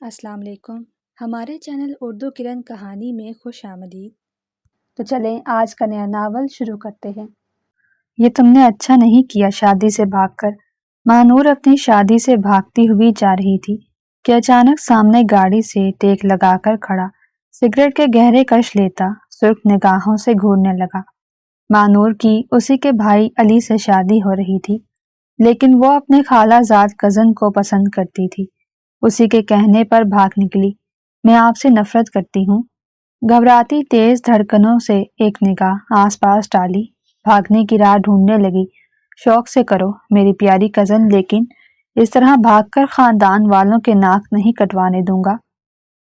السلام علیکم۔ ہمارے چینل اردو کرن کہانی میں خوش آمدید۔ تو چلیں آج کا نیا ناول شروع کرتے ہیں۔ یہ تم نے اچھا نہیں کیا شادی سے بھاگ کر۔ ماہ اپنی شادی سے بھاگتی ہوئی جا رہی تھی کہ اچانک سامنے گاڑی سے ٹیک لگا کر کھڑا سگریٹ کے گہرے کش لیتا سرخ نگاہوں سے گھورنے لگا۔ ماہ کی اسی کے بھائی علی سے شادی ہو رہی تھی، لیکن وہ اپنے خالہ زاد کزن کو پسند کرتی تھی۔ اسی کے کہنے پر بھاگ نکلی۔ میں آپ سے نفرت کرتی ہوں۔ گھبراتی تیز دھڑکنوں سے ایک نگاہ آس پاس ڈالی، بھاگنے کی راہ ڈھونڈنے لگی۔ شوق سے کرو میری پیاری کزن، لیکن اس طرح بھاگ کر خاندان والوں کے ناک نہیں کٹوانے دوں گا۔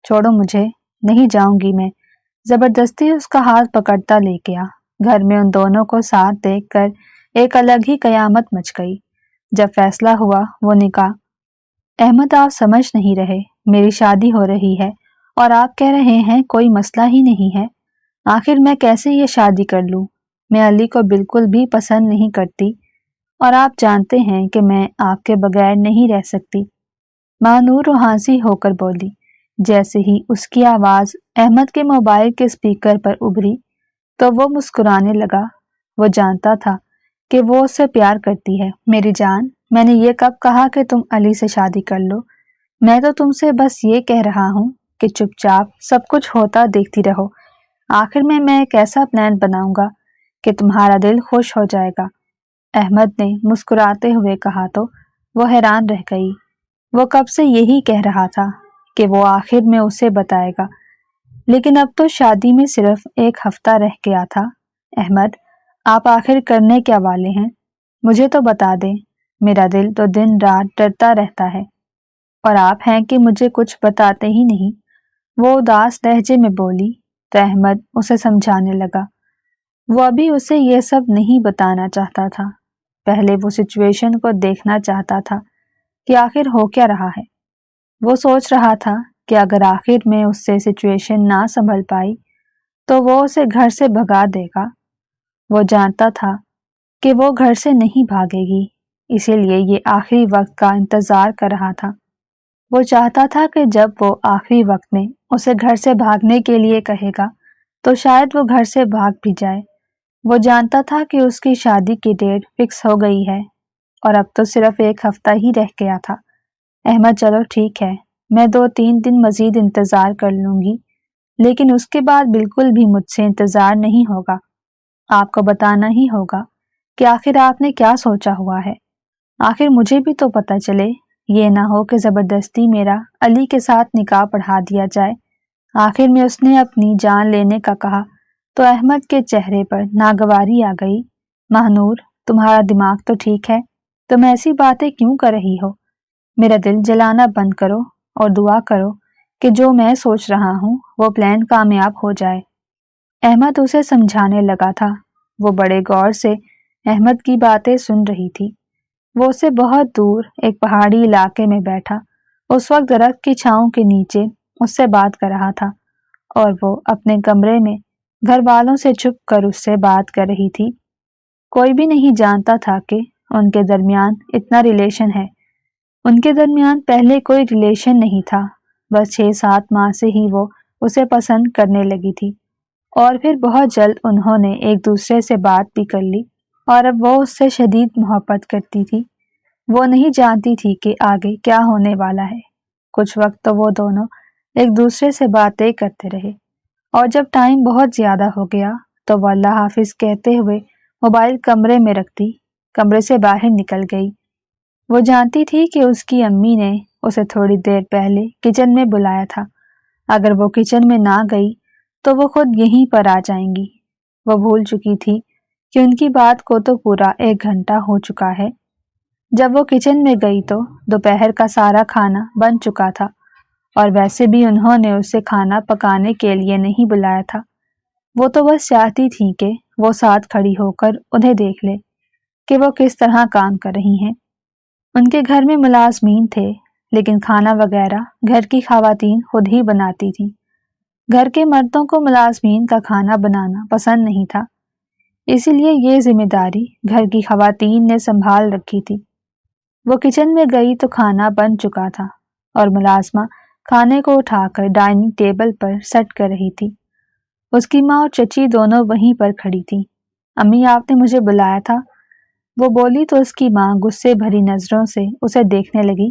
چھوڑو مجھے، نہیں جاؤں گی میں۔ زبردستی اس کا ہاتھ پکڑتا لے گیا۔ گھر میں ان دونوں کو ساتھ دیکھ کر ایک الگ ہی قیامت مچ گئی۔ جب فیصلہ ہوا وہ نکاح۔ احمد آپ سمجھ نہیں رہے، میری شادی ہو رہی ہے اور آپ کہہ رہے ہیں کوئی مسئلہ ہی نہیں ہے۔ آخر میں کیسے یہ شادی کر لوں؟ میں علی کو بالکل بھی پسند نہیں کرتی اور آپ جانتے ہیں کہ میں آپ کے بغیر نہیں رہ سکتی۔ ماہ روحانسی ہو کر بولی۔ جیسے ہی اس کی آواز احمد کے موبائل کے اسپیکر پر ابھری تو وہ مسکرانے لگا۔ وہ جانتا تھا کہ وہ اس سے پیار کرتی ہے۔ میری جان، میں نے یہ کب کہا کہ تم علی سے شادی کر لو؟ میں تو تم سے بس یہ کہہ رہا ہوں کہ چپ چاپ سب کچھ ہوتا دیکھتی رہو۔ آخر میں ایک ایسا پلان بناؤں گا کہ تمہارا دل خوش ہو جائے گا۔ احمد نے مسکراتے ہوئے کہا تو وہ حیران رہ گئی۔ وہ کب سے یہی کہہ رہا تھا کہ وہ آخر میں اسے بتائے گا، لیکن اب تو شادی میں صرف ایک ہفتہ رہ گیا تھا۔ احمد، آپ آخر کرنے کیا والے ہیں؟ مجھے تو بتا دیں، میرا دل تو دن رات ڈرتا رہتا ہے اور آپ ہیں کہ مجھے کچھ بتاتے ہی نہیں۔ وہ اداس لہجے میں بولی تو احمد اسے سمجھانے لگا۔ وہ ابھی اسے یہ سب نہیں بتانا چاہتا تھا، پہلے وہ سچویشن کو دیکھنا چاہتا تھا کہ آخر ہو کیا رہا ہے۔ وہ سوچ رہا تھا کہ اگر آخر میں اس سے سچویشن نہ سنبھل پائی تو وہ اسے گھر سے بھگا دے گا۔ وہ جانتا تھا کہ وہ گھر سے نہیں بھاگے گی، اسی لیے یہ آخری وقت کا انتظار کر رہا تھا۔ وہ چاہتا تھا کہ جب وہ آخری وقت میں اسے گھر سے بھاگنے کے لیے کہے گا تو شاید وہ گھر سے بھاگ بھی جائے۔ وہ جانتا تھا کہ اس کی شادی کی ڈیٹ فکس ہو گئی ہے اور اب تو صرف ایک ہفتہ ہی رہ گیا تھا۔ احمد، چلو ٹھیک ہے، میں 2-3 دن مزید انتظار کر لوں گی، لیکن اس کے بعد بالکل بھی مجھ سے انتظار نہیں ہوگا۔ آپ کو بتانا ہی ہوگا کہ آخر آپ نے کیا سوچا ہوا ہے۔ آخر مجھے بھی تو پتہ چلے، یہ نہ ہو کہ زبردستی میرا علی کے ساتھ نکاح پڑھا دیا جائے۔ آخر میں اس نے اپنی جان لینے کا کہا تو احمد کے چہرے پر ناگواری آ گئی۔ ماہ، تمہارا دماغ تو ٹھیک ہے؟ تم ایسی باتیں کیوں کر رہی ہو؟ میرا دل جلانا بند کرو اور دعا کرو کہ جو میں سوچ رہا ہوں وہ پلان کامیاب ہو جائے۔ احمد اسے سمجھانے لگا تھا۔ وہ بڑے غور سے احمد کی باتیں سن رہی تھی۔ وہ اسے بہت دور ایک پہاڑی علاقے میں بیٹھا اس وقت درخت کی چھاؤں کے نیچے اس سے بات کر رہا تھا، اور وہ اپنے کمرے میں گھر والوں سے چھپ کر اس سے بات کر رہی تھی۔ کوئی بھی نہیں جانتا تھا کہ ان کے درمیان اتنا ریلیشن ہے۔ ان کے درمیان پہلے کوئی ریلیشن نہیں تھا، بس 6-7 ماہ سے ہی وہ اسے پسند کرنے لگی تھی، اور پھر بہت جلد انہوں نے ایک دوسرے سے بات بھی کر لی، اور اب وہ اس سے شدید محبت کرتی تھی۔ وہ نہیں جانتی تھی کہ آگے کیا ہونے والا ہے۔ کچھ وقت تو وہ دونوں ایک دوسرے سے باتیں کرتے رہے، اور جب ٹائم بہت زیادہ ہو گیا تو وہ اللہ حافظ کہتے ہوئے موبائل کمرے میں رکھ دی، کمرے سے باہر نکل گئی۔ وہ جانتی تھی کہ اس کی امی نے اسے تھوڑی دیر پہلے کچن میں بلایا تھا۔ اگر وہ کچن میں نہ گئی تو وہ خود یہیں پر آ جائیں گی۔ وہ بھول چکی تھی کہ ان کی بات کو تو پورا 1 گھنٹہ ہو چکا ہے۔ جب وہ کچن میں گئی تو دوپہر کا سارا کھانا بن چکا تھا، اور ویسے بھی انہوں نے اسے کھانا پکانے کے لیے نہیں بلایا تھا۔ وہ تو بس چاہتی تھی کہ وہ ساتھ کھڑی ہو کر انہیں دیکھ لے کہ وہ کس طرح کام کر رہی ہیں۔ ان کے گھر میں ملازمین تھے، لیکن کھانا وغیرہ گھر کی خواتین خود ہی بناتی تھیں۔ گھر کے مردوں کو ملازمین کا کھانا بنانا پسند نہیں تھا، اسی لیے یہ ذمہ داری گھر کی خواتین نے سنبھال رکھی تھی۔ وہ کچن میں گئی تو کھانا بن چکا تھا اور ملازمہ کھانے کو اٹھا کر ڈائننگ ٹیبل پر سیٹ کر رہی تھی۔ اس کی ماں اور چچی دونوں وہیں پر کھڑی تھیں۔ امی آپ نے مجھے بلایا تھا، وہ بولی تو اس کی ماں غصے بھری نظروں سے اسے دیکھنے لگی۔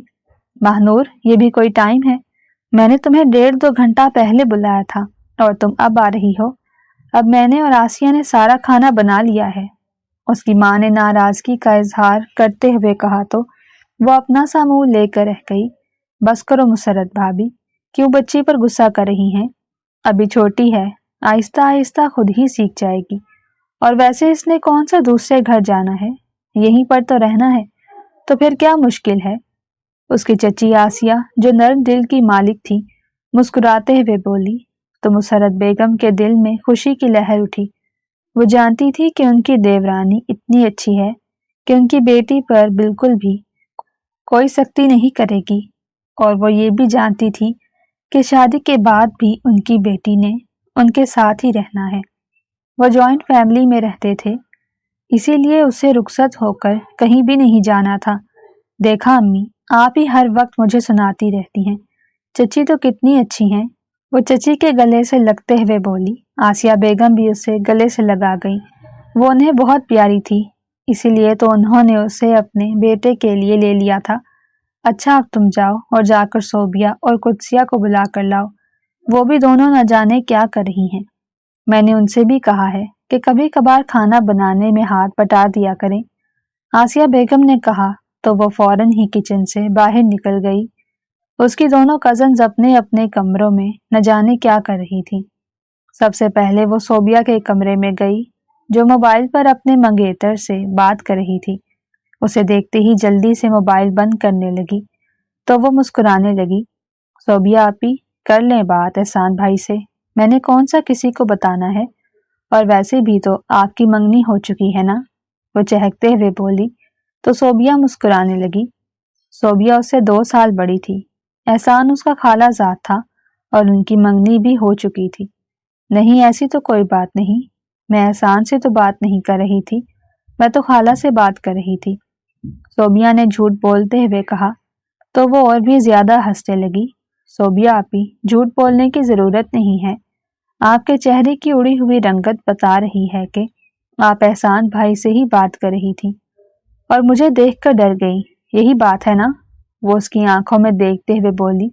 ماہنور، یہ بھی کوئی ٹائم ہے؟ میں نے تمہیں 1.5-2 گھنٹہ پہلے بلایا تھا اور تم اب آ رہی ہو۔ اب میں نے اور آسیہ نے سارا کھانا بنا لیا ہے۔ اس کی ماں نے ناراضگی کا اظہار کرتے ہوئے کہا تو وہ اپنا سا منہ لے کر رہ گئی۔ بس کرو مسرت بھابی، کیوں بچی پر غصہ کر رہی ہیں؟ ابھی چھوٹی ہے، آہستہ آہستہ خود ہی سیکھ جائے گی، اور ویسے اس نے کون سا دوسرے گھر جانا ہے، یہیں پر تو رہنا ہے، تو پھر کیا مشکل ہے؟ اس کی چچی آسیہ جو نرم دل کی مالک تھی مسکراتے ہوئے بولی تو مسرت بیگم کے دل میں خوشی کی لہر اٹھی۔ وہ جانتی تھی کہ ان کی دیورانی اتنی اچھی ہے کہ ان کی بیٹی پر بالکل بھی کوئی سختی نہیں کرے گی، اور وہ یہ بھی جانتی تھی کہ شادی کے بعد بھی ان کی بیٹی نے ان کے ساتھ ہی رہنا ہے۔ وہ جوائنٹ فیملی میں رہتے تھے، اسی لیے اسے رخصت ہو کر کہیں بھی نہیں جانا تھا۔ دیکھا امی، آپ ہی ہر وقت مجھے سناتی رہتی ہیں، چچی تو کتنی اچھی ہیں۔ وہ چچی کے گلے سے لگتے ہوئے بولی۔ آسیہ بیگم بھی اسے گلے سے لگا گئی۔ وہ انہیں بہت پیاری تھی، اسی لیے تو انہوں نے اسے اپنے بیٹے کے لیے لے لیا تھا۔ اچھا اب تم جاؤ اور جا کر صوبیہ اور قدسیہ کو بلا کر لاؤ، وہ بھی دونوں نہ جانے کیا کر رہی ہیں۔ میں نے ان سے بھی کہا ہے کہ کبھی کبھار کھانا بنانے میں ہاتھ بٹا دیا کریں۔ آسیہ بیگم نے کہا تو وہ فوراً ہی کچن سے باہر نکل گئی۔ اس کی دونوں کزنز اپنے اپنے کمروں میں نہ جانے کیا کر رہی تھی۔ سب سے پہلے وہ صوبیہ کے کمرے میں گئی جو موبائل پر اپنے منگیتر سے بات کر رہی تھی۔ اسے دیکھتے ہی جلدی سے موبائل بند کرنے لگی تو وہ مسکرانے لگی۔ صوبیہ آپی، کر لیں بات احسان بھائی سے، میں نے کون سا کسی کو بتانا ہے، اور ویسے بھی تو آپ کی منگنی ہو چکی ہے نا، وہ چہکتے ہوئے بولی تو صوبیہ مسکرانے لگی۔ صوبیہ اس سے 2 سال بڑی تھی، احسان اس کا خالہ زاد تھا اور ان کی منگنی بھی ہو چکی تھی۔ نہیں ایسی تو کوئی بات نہیں، میں احسان سے تو بات نہیں کر رہی تھی، میں تو خالہ سے بات کر رہی تھی، صوبیہ نے جھوٹ بولتے ہوئے کہا تو وہ اور بھی زیادہ ہنسنے لگی۔ صوبیہ آپی، جھوٹ بولنے کی ضرورت نہیں ہے، آپ کے چہرے کی اڑی ہوئی رنگت بتا رہی ہے کہ آپ احسان بھائی سے ہی بات کر رہی تھی اور مجھے دیکھ کر ڈر گئی، یہی بات ہے نا، وہ اس کی آنکھوں میں دیکھتے ہوئے بولی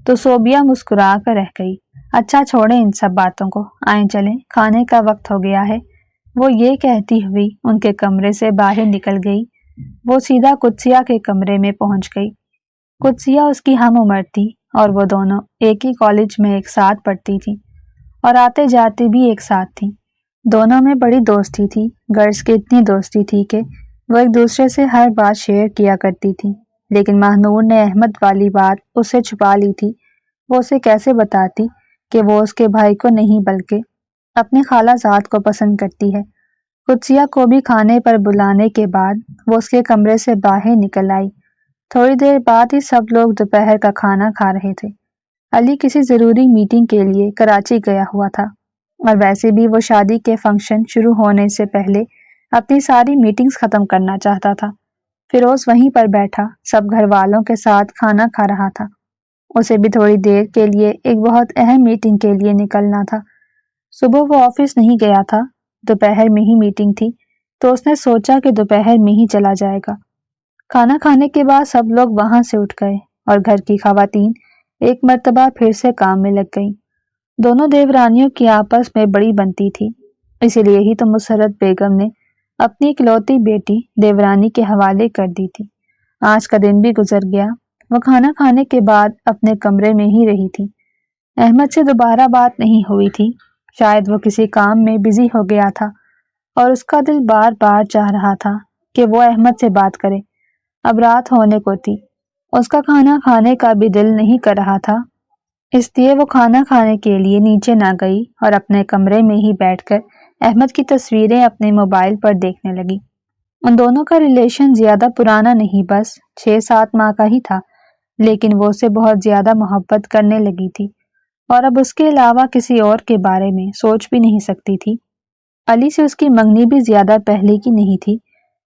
تو صوبیہ مسکرا کر رہ گئی۔ اچھا چھوڑیں ان سب باتوں کو، آئیں چلیں، کھانے کا وقت ہو گیا ہے، وہ یہ کہتی ہوئی ان کے کمرے سے باہر نکل گئی۔ وہ سیدھا قدسیہ کے کمرے میں پہنچ گئی۔ قدسیہ اس کی ہم عمر تھی اور وہ دونوں ایک ہی کالج میں ایک ساتھ پڑھتی تھی اور آتے جاتے بھی ایک ساتھ تھیں۔ دونوں میں بڑی دوستی تھی، گرلز کی اتنی دوستی تھی کہ وہ ایک دوسرے سے ہر بات شیئر کیا کرتی تھی، لیکن ماہنور نے احمد والی بات اس سے چھپا لی تھی۔ وہ اسے کیسے بتاتی کہ وہ اس کے بھائی کو نہیں بلکہ اپنے خالہ زاد کو پسند کرتی ہے۔ قدسیہ کو بھی کھانے پر بلانے کے بعد وہ اس کے کمرے سے باہر نکل آئی۔ تھوڑی دیر بعد ہی سب لوگ دوپہر کا کھانا کھا رہے تھے۔ علی کسی ضروری میٹنگ کے لیے کراچی گیا ہوا تھا، اور ویسے بھی وہ شادی کے فنکشن شروع ہونے سے پہلے اپنی ساری میٹنگز ختم کرنا چاہتا تھا۔ فیروز وہیں پر بیٹھا سب گھر والوں کے ساتھ کھانا کھا رہا تھا۔ اسے بھی تھوڑی دیر کے لیے ایک بہت اہم میٹنگ کے لیے نکلنا تھا۔ صبح وہ آفس نہیں گیا تھا، دوپہر میں ہی میٹنگ تھی، تو اس نے سوچا کہ دوپہر میں ہی چلا جائے گا۔ کھانا کھانے کے بعد سب لوگ وہاں سے اٹھ گئے اور گھر کی خواتین ایک مرتبہ پھر سے کام میں لگ گئیں۔ دونوں دیورانیوں کی آپس میں بڑی بنتی تھی، اسی لیے ہی تو مسرت بیگم نے اپنی اکلوتی بیٹی دیورانی کے حوالے کر دی تھی۔ آج کا دن بھی گزر گیا۔ وہ کھانا کھانے کے بعد اپنے کمرے میں ہی رہی تھی۔ احمد سے دوبارہ بات نہیں ہوئی تھی، شاید وہ کسی کام میں بزی ہو گیا تھا اور اس کا دل بار بار چاہ رہا تھا کہ وہ احمد سے بات کرے۔ اب رات ہونے کو تھی، اس کا کھانا کھانے کا بھی دل نہیں کر رہا تھا، اس لیے وہ کھانا کھانے کے لیے نیچے نہ گئی اور اپنے کمرے میں ہی بیٹھ کر احمد کی تصویریں اپنے موبائل پر دیکھنے لگی۔ ان دونوں کا ریلیشن زیادہ پرانا نہیں، بس 6-7 ماہ کا ہی تھا، لیکن وہ اسے بہت زیادہ محبت کرنے لگی تھی اور اب اس کے علاوہ کسی اور کے بارے میں سوچ بھی نہیں سکتی تھی۔ علی سے اس کی منگنی بھی زیادہ پہلے کی نہیں تھی،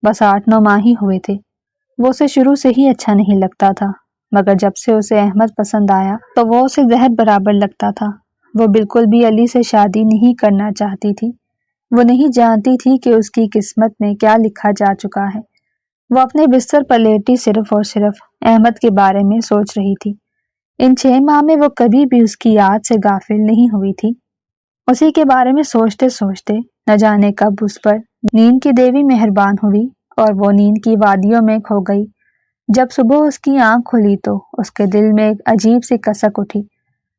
بس 8-9 ماہ ہی ہوئے تھے۔ وہ اسے شروع سے ہی اچھا نہیں لگتا تھا، مگر جب سے اسے احمد پسند آیا تو وہ اسے زہر برابر لگتا تھا۔ وہ بالکل بھی علی سے شادی نہیں کرنا چاہتی تھی۔ وہ نہیں جانتی تھی کہ اس کی قسمت میں کیا لکھا جا چکا ہے۔ وہ اپنے بستر پر لیٹی صرف اور صرف احمد کے بارے میں سوچ رہی تھی۔ ان 6 ماہ میں وہ کبھی بھی اس کی یاد سے غافل نہیں ہوئی تھی۔ اسی کے بارے میں سوچتے سوچتے نہ جانے کب اس پر نیند کی دیوی مہربان ہوئی اور وہ نیند کی وادیوں میں کھو گئی۔ جب صبح اس کی آنکھ کھلی تو اس کے دل میں ایک عجیب سی کسک اٹھی۔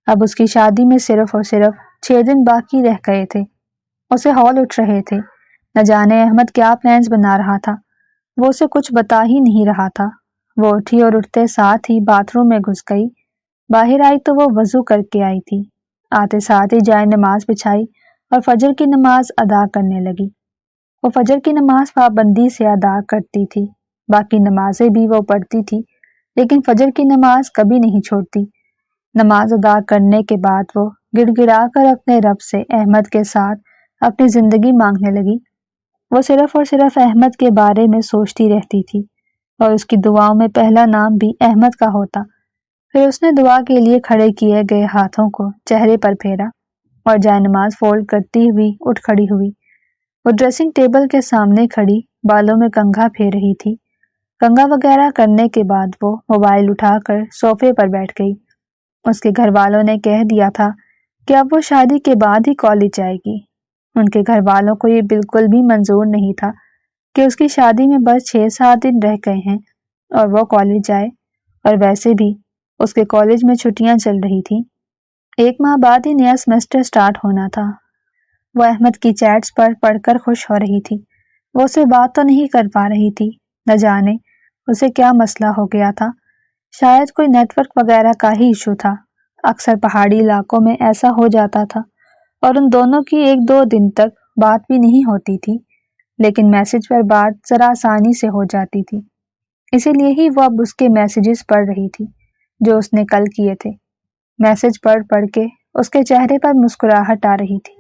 اب اس کی شادی میں صرف اور صرف 6 دن باقی رہ گئے تھے۔ اسے ہول اٹھ رہے تھے۔ نہ جانے احمد کیا پلانز بنا رہا تھا۔ وہ اسے کچھ بتا ہی نہیں رہا تھا۔ وہ اٹھی اور اٹھتے ساتھ ہی باتھ روم میں گھس گئی۔ باہر آئی تو وہ وضو کر کے آئی تھی۔ آتے ساتھ ہی جائے نماز بچھائی اور فجر کی نماز ادا کرنے لگی۔ وہ فجر کی نماز پابندی سے ادا کرتی تھی۔ باقی نمازیں بھی وہ پڑھتی تھی، لیکن فجر کی نماز کبھی نہیں چھوڑتی۔ نماز ادا کرنے کے بعد وہ گڑ گڑا کر اپنے رب سے احمد کے ساتھ اپنی زندگی مانگنے لگی۔ وہ صرف اور صرف احمد کے بارے میں سوچتی رہتی تھی اور اس کی دعاؤں میں پہلا نام بھی احمد کا ہوتا۔ پھر اس نے دعا کے لیے کھڑے کیے گئے ہاتھوں کو چہرے پر پھیرا اور جائے نماز فولڈ کرتی ہوئی اٹھ کھڑی ہوئی۔ وہ ڈریسنگ ٹیبل کے سامنے کھڑی بالوں میں کنگھا پھیر رہی تھی۔ کنگھا وغیرہ کرنے کے بعد وہ موبائل اٹھا کر صوفے پر بیٹھ گئی۔ اس کے گھر والوں نے کہہ دیا تھا کہ اب وہ شادی کے بعد ہی کالج جائے گی۔ ان کے گھر والوں کو یہ بالکل بھی منظور نہیں تھا کہ اس کی شادی میں بس 6-7 دن رہ گئے ہیں اور وہ کالج جائے، اور ویسے بھی اس کے کالج میں چھٹیاں چل رہی تھیں۔ 1 ماہ بعد ہی نیا سیمسٹر سٹارٹ ہونا تھا۔ وہ احمد کی چیٹس پر پڑھ کر خوش ہو رہی تھی۔ وہ اسے بات تو نہیں کر پا رہی تھی۔ نہ جانے اسے کیا مسئلہ ہو گیا تھا۔ شاید کوئی نیٹ ورک وغیرہ کا ہی ایشو تھا۔ اکثر پہاڑی علاقوں میں ایسا ہو جاتا تھا اور ان دونوں کی 1-2 دن تک بات بھی نہیں ہوتی تھی، لیکن میسج پر بات ذرا آسانی سے ہو جاتی تھی۔ اسی لیے ہی وہ اب اس کے میسیجز پڑھ رہی تھی جو اس نے کل کیے تھے۔ میسج پڑھ پڑھ کے اس کے چہرے پر مسکراہٹ آ رہی تھی۔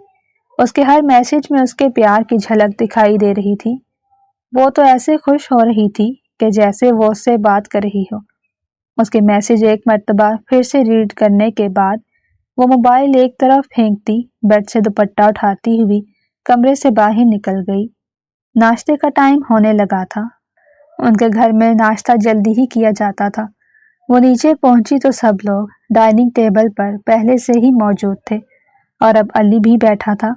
اس کے ہر میسج میں اس کے پیار کی جھلک دکھائی دے رہی تھی۔ وہ تو ایسے خوش ہو رہی تھی کہ جیسے وہ اس سے بات کر رہی ہو۔ اس کے میسج ایک مرتبہ پھر سے ریڈ کرنے کے بعد وہ موبائل ایک طرف پھینکتی بیڈ سے دوپٹہ اٹھاتی ہوئی کمرے سے باہر نکل گئی۔ ناشتے کا ٹائم ہونے لگا تھا۔ ان کے گھر میں ناشتہ جلدی ہی کیا جاتا تھا۔ وہ نیچے پہنچی تو سب لوگ ڈائننگ ٹیبل پر پہلے سے ہی موجود تھے اور اب علی بھی بیٹھا تھا۔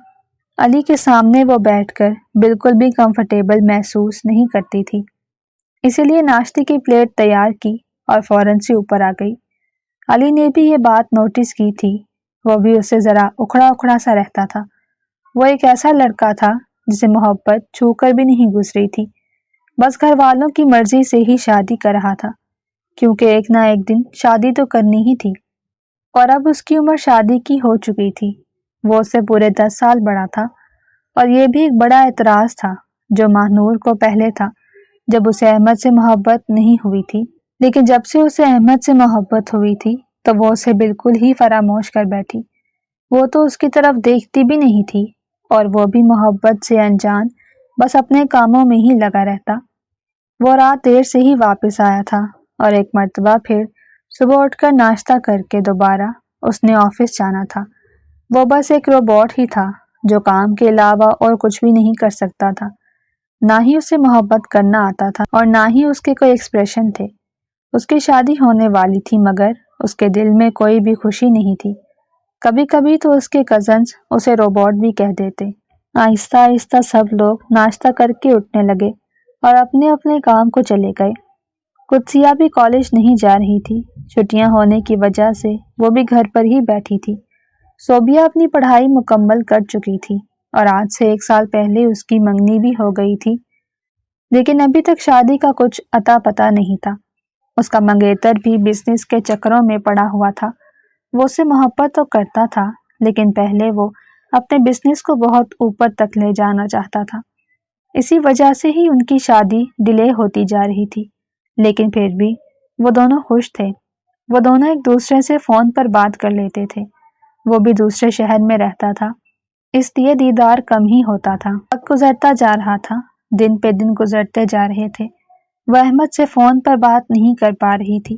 علی کے سامنے وہ بیٹھ کر بالکل بھی کمفرٹیبل محسوس نہیں کرتی تھی، اسی لیے ناشتے کی پلیٹ تیار کی اور فوراً سے اوپر آ گئی۔ علی نے بھی یہ بات نوٹس کی تھی۔ وہ بھی اس سے ذرا اکھڑا اکھڑا سا رہتا تھا۔ وہ ایک ایسا لڑکا تھا جسے محبت چھو کر بھی نہیں گزری تھی، بس گھر والوں کی مرضی سے ہی شادی کر رہا تھا، کیونکہ ایک نہ ایک دن شادی تو کرنی ہی تھی، اور اب اس کی عمر شادی کی ہو چکی تھی۔ وہ اس سے پورے 10 سال بڑا تھا، اور یہ بھی ایک بڑا اعتراض تھا جو ماہنور کو پہلے تھا جب اسے احمد سے محبت نہیں ہوئی تھی، لیکن جب سے اسے احمد سے محبت ہوئی تھی تو وہ اسے بالکل ہی فراموش کر بیٹھی۔ وہ تو اس کی طرف دیکھتی بھی نہیں تھی، اور وہ بھی محبت سے انجان بس اپنے کاموں میں ہی لگا رہتا۔ وہ رات دیر سے ہی واپس آیا تھا اور ایک مرتبہ پھر صبح اٹھ کر ناشتہ کر کے دوبارہ اس نے آفس جانا تھا۔ وہ بس ایک روبوٹ ہی تھا جو کام کے علاوہ اور کچھ بھی نہیں کر سکتا تھا۔ نہ ہی اسے محبت کرنا آتا تھا اور نہ ہی اس کے کوئی ایکسپریشن تھے۔ اس کی شادی ہونے والی تھی مگر اس کے دل میں کوئی بھی خوشی نہیں تھی۔ کبھی کبھی تو اس کے کزنز اسے روبوٹ بھی کہہ دیتے۔ آہستہ آہستہ سب لوگ ناشتہ کر کے اٹھنے لگے اور اپنے اپنے کام کو چلے گئے۔ قدسیہ بھی کالج نہیں جا رہی تھی۔ چھٹیاں ہونے کی وجہ سے وہ بھی گھر پر ہی بیٹھی تھی۔ صوبیہ اپنی پڑھائی مکمل کر چکی تھی اور آج سے 1 سال پہلے اس کی منگنی بھی ہو گئی تھی، لیکن ابھی تک شادی کا کچھ اتا پتہ نہیں تھا۔ اس کا منگیتر بھی بزنس کے چکروں میں پڑا ہوا تھا۔ وہ اس سے محبت تو کرتا تھا، لیکن پہلے وہ اپنے بزنس کو بہت اوپر تک لے جانا چاہتا تھا۔ اسی وجہ سے ہی ان کی شادی ڈیلے ہوتی جا رہی تھی، لیکن پھر بھی وہ دونوں خوش تھے۔ وہ دونوں ایک دوسرے سے فون پر بات کر لیتے تھے۔ وہ بھی دوسرے شہر میں رہتا تھا، اس لیے دیدار کم ہی ہوتا تھا۔ وقت گزرتا جا رہا تھا، دن پہ دن گزرتے جا رہے تھے۔ وہ احمد سے فون پر بات نہیں کر پا رہی تھی۔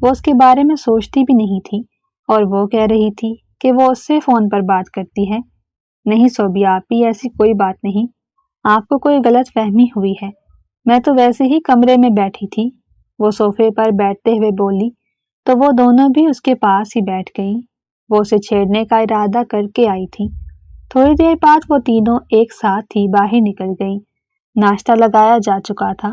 وہ اس کے بارے میں سوچتی بھی نہیں تھی اور وہ کہہ رہی تھی کہ وہ اس سے فون پر بات کرتی ہے۔ نہیں صوبیہ آپی، ایسی کوئی بات نہیں، آپ کو کوئی غلط فہمی ہوئی ہے، میں تو ویسے ہی کمرے میں بیٹھی تھی۔ وہ صوفے پر بیٹھتے ہوئے بولی تو وہ دونوں بھی اس کے پاس ہی بیٹھ گئیں۔ وہ اسے چھیڑنے کا ارادہ کر کے آئی تھی۔ تھوڑی دیر بعد وہ تینوں ایک ساتھ ہی باہر نکل گئیں۔ ناشتہ لگایا جا چکا تھا۔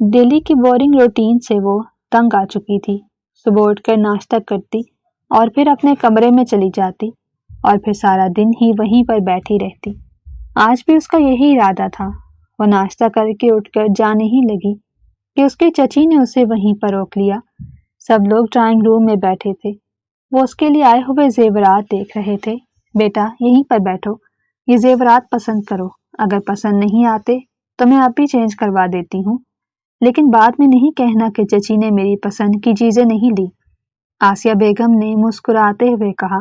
ڈیلی کی بورنگ روٹین سے وہ تنگ آ چکی تھی۔ صبح اٹھ کر ناشتہ کرتی اور پھر اپنے کمرے میں چلی جاتی اور پھر سارا دن ہی وہیں پر بیٹھی رہتی۔ آج بھی اس کا یہی ارادہ تھا۔ وہ ناشتہ کر کے اٹھ کر جانے ہی لگی کہ اس کے چچی نے اسے وہیں پر روک لیا۔ سب لوگ ڈرائنگ روم میں بیٹھے تھے۔ وہ اس کے لیے آئے ہوئے زیورات دیکھ رہے تھے۔ بیٹا یہیں پر بیٹھو، یہ زیورات پسند کرو، اگر پسند نہیں آتے تو میں ابھی چینج کروا دیتی ہوں، لیکن بعد میں نہیں کہنا کہ چچی نے میری پسند کی چیزیں نہیں لی۔ آسیہ بیگم نے مسکراتے ہوئے کہا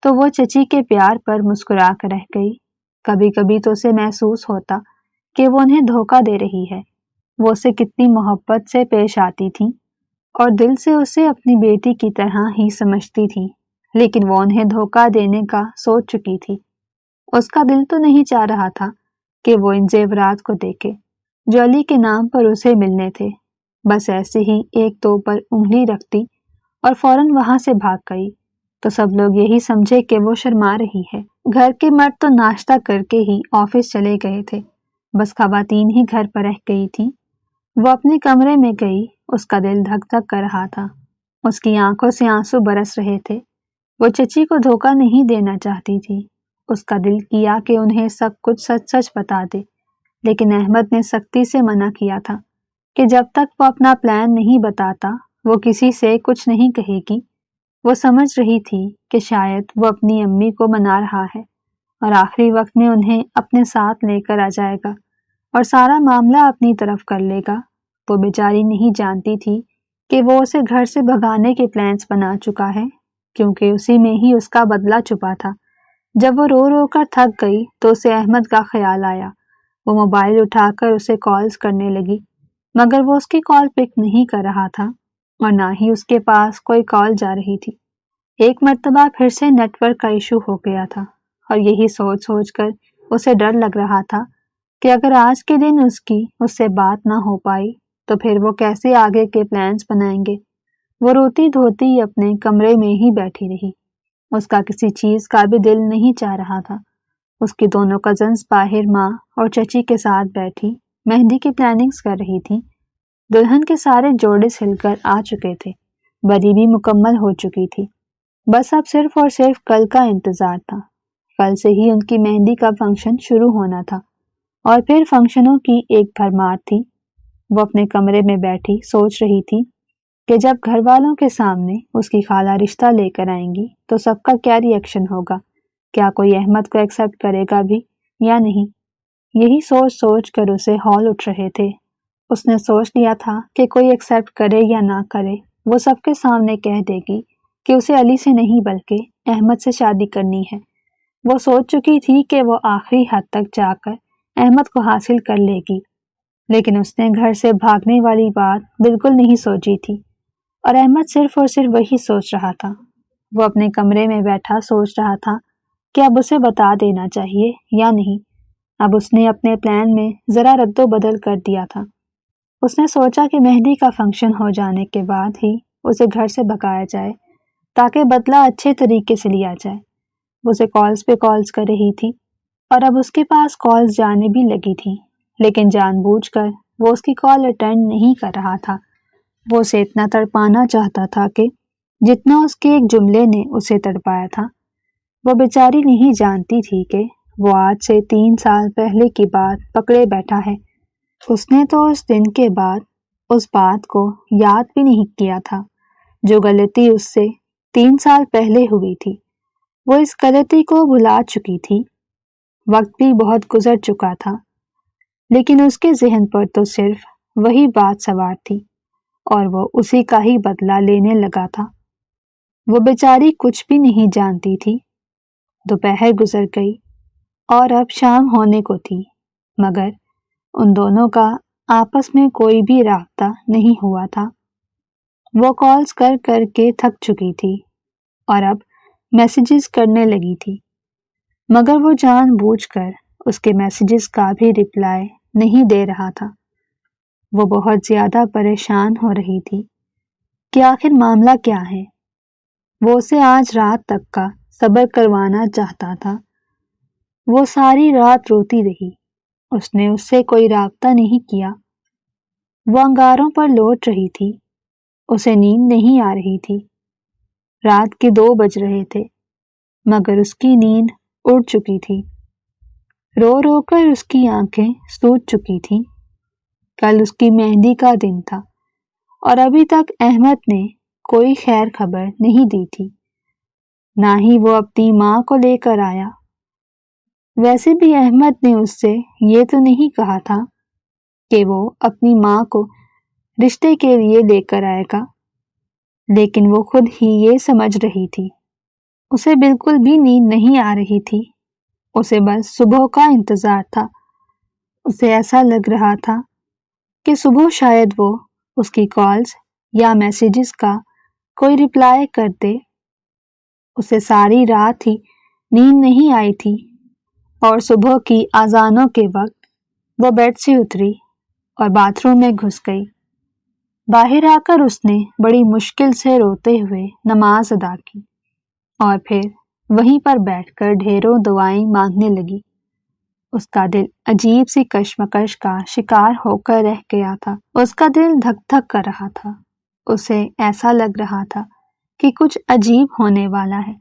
تو وہ چچی کے پیار پر مسکرا کر رہ گئی۔ کبھی کبھی تو اسے محسوس ہوتا کہ وہ انہیں دھوکہ دے رہی ہے۔ وہ اسے کتنی محبت سے پیش آتی تھی اور دل سے اسے اپنی بیٹی کی طرح ہی سمجھتی تھی، لیکن وہ انہیں دھوکہ دینے کا سوچ چکی تھی۔ اس کا دل تو نہیں چاہ رہا تھا کہ وہ ان زیورات کو دیکھے جو علی کے نام پر اسے ملنے تھے۔ بس ایسے ہی ایک دو پر انگلی رکھتی اور فوراً وہاں سے بھاگ گئی تو سب لوگ یہی سمجھے کہ وہ شرما رہی ہے۔ گھر کے مرد تو ناشتہ کر کے ہی آفس چلے گئے تھے، بس خواتین ہی گھر پر رہ گئی تھیں۔ وہ اپنے کمرے میں گئی، اس کا دل دھک دھک کر رہا تھا، اس کی آنکھوں سے آنسو برس رہے تھے۔ وہ چچی کو دھوکہ نہیں دینا چاہتی تھی۔ اس کا دل کیا کہ انہیں سب کچھ سچ سچ بتا دے، لیکن احمد نے سختی سے منع کیا تھا کہ جب تک وہ اپنا پلان نہیں بتاتا وہ کسی سے کچھ نہیں کہے گی۔ وہ سمجھ رہی تھی کہ شاید وہ اپنی امی کو منا رہا ہے اور آخری وقت میں انہیں اپنے ساتھ لے کر آ جائے گا اور سارا معاملہ اپنی طرف کر لے گا۔ وہ بیچاری نہیں جانتی تھی کہ وہ اسے گھر سے بھگانے کے پلانز بنا چکا ہے، کیونکہ اسی میں ہی اس کا بدلہ چھپا تھا۔ جب وہ رو رو کر تھک گئی تو اسے احمد کا خیال آیا۔ وہ موبائل اٹھا کر اسے کالز کرنے لگی، مگر وہ اس کی کال پک نہیں کر رہا تھا اور نہ ہی اس کے پاس کوئی کال جا رہی تھی۔ ایک مرتبہ پھر سے نیٹ ورک کا ایشو ہو گیا تھا اور یہی سوچ سوچ کر اسے ڈر لگ رہا تھا کہ اگر آج کے دن اس سے بات نہ ہو پائی تو پھر وہ کیسے آگے کے پلانز بنائیں گے۔ وہ روتی دھوتی اپنے کمرے میں ہی بیٹھی رہی۔ اس کا کسی چیز کا بھی دل نہیں چاہ رہا تھا۔ اس کی دونوں کزنز باہر ماں اور چچی کے ساتھ بیٹھی مہندی کی پلاننگز کر رہی تھیں۔ دلہن کے سارے جوڑے سل کر آ چکے تھے، بری بھی مکمل ہو چکی تھی، بس اب صرف اور صرف کل کا انتظار تھا۔ کل سے ہی ان کی مہندی کا فنکشن شروع ہونا تھا اور پھر فنکشنوں کی ایک بھرمار تھی۔ وہ اپنے کمرے میں بیٹھی سوچ رہی تھی کہ جب گھر والوں کے سامنے اس کی خالہ رشتہ لے کر آئیں گی تو سب کا کیا ری ایکشن ہوگا، کیا کوئی احمد کو ایکسیپٹ کرے گا بھی یا نہیں۔ یہی سوچ سوچ کر اسے ہال اٹھ رہے تھے۔ اس نے سوچ لیا تھا کہ کوئی ایکسیپٹ کرے یا نہ کرے وہ سب کے سامنے کہہ دے گی کہ اسے علی سے نہیں بلکہ احمد سے شادی کرنی ہے۔ وہ سوچ چکی تھی کہ وہ آخری حد تک جا کر احمد کو حاصل کر لے گی، لیکن اس نے گھر سے بھاگنے والی بات بالکل نہیں سوچی تھی اور احمد صرف اور صرف وہی سوچ رہا تھا۔ وہ اپنے کمرے میں بیٹھا سوچ رہا تھا کہ اب اسے بتا دینا چاہیے یا نہیں۔ اب اس نے اپنے پلان میں ذرا رد و بدل کر دیا تھا۔ اس نے سوچا کہ مہندی کا فنکشن ہو جانے کے بعد ہی اسے گھر سے بھگایا جائے تاکہ بدلہ اچھے طریقے سے لیا جائے۔ وہ اسے کالز پہ کالز کر رہی تھی اور اب اس کے پاس کالز جانے بھی لگی تھی، لیکن جان بوجھ کر وہ اس کی کال اٹینڈ نہیں کر رہا تھا۔ وہ اسے اتنا تڑپانا چاہتا تھا کہ جتنا اس کے ایک جملے نے اسے تڑپایا تھا۔ وہ بیچاری نہیں جانتی تھی کہ وہ آج سے 3 سال پہلے کی بات پکڑے بیٹھا ہے۔ اس نے تو اس دن کے بعد اس بات کو یاد بھی نہیں کیا تھا جو غلطی اس سے 3 سال پہلے ہوئی تھی۔ وہ اس غلطی کو بھلا چکی تھی۔ وقت بھی بہت گزر چکا تھا، لیکن اس کے ذہن پر تو صرف وہی بات سوار تھی اور وہ اسی کا ہی بدلہ لینے لگا تھا۔ وہ بیچاری کچھ بھی نہیں جانتی تھی۔ دوپہر گزر گئی اور اب شام ہونے کو تھی، مگر ان دونوں کا آپس میں کوئی بھی رابطہ نہیں ہوا تھا۔ وہ کالز کر کر کے تھک چکی تھی اور اب میسیجز کرنے لگی تھی، مگر وہ جان بوجھ کر اس کے میسیجز کا بھی رپلائی نہیں دے رہا تھا۔ وہ بہت زیادہ پریشان ہو رہی تھی کہ آخر معاملہ کیا ہے۔ وہ اسے آج رات تک کا صبر کروانا چاہتا تھا۔ وہ ساری رات روتی رہی، اس نے اس سے کوئی رابطہ نہیں کیا۔ وہ انگاروں پر لوٹ رہی تھی، اسے نیند نہیں آ رہی تھی۔ رات کے 2 بج رہے تھے مگر اس کی نیند اڑ چکی تھی۔ رو رو کر اس کی آنکھیں سوج چکی تھیں۔ کل اس کی مہندی کا دن تھا اور ابھی تک احمد نے کوئی خیر خبر نہیں دی تھی، نہ ہی وہ اپنی ماں کو لے کر آیا۔ ویسے بھی احمد نے اس سے یہ تو نہیں کہا تھا کہ وہ اپنی ماں کو رشتے کے لیے لے کر آئے گا، لیکن وہ خود ہی یہ سمجھ رہی تھی۔ اسے بالکل بھی نیند نہیں آ رہی تھی، اسے بس صبح کا انتظار تھا۔ اسے ایسا لگ رہا تھا کہ صبح شاید وہ اس کی کالز یا میسیجز کا کوئی رپلائی کر دے۔ اسے ساری رات ہی نیند نہیں آئی تھی اور صبح کی اذانوں کے وقت وہ بیڈ سے اتری اور باتھ روم میں گھس گئی۔ باہر آ کر اس نے بڑی مشکل سے روتے ہوئے نماز ادا کی اور پھر وہیں پر بیٹھ کر ڈھیروں دعائیں مانگنے لگی۔ اس کا دل عجیب سی کشمکش کا شکار ہو کر رہ گیا تھا۔ اس کا دل دھک دھک کر رہا تھا، اسے ایسا لگ رہا تھا کہ کچھ عجیب ہونے والا ہے۔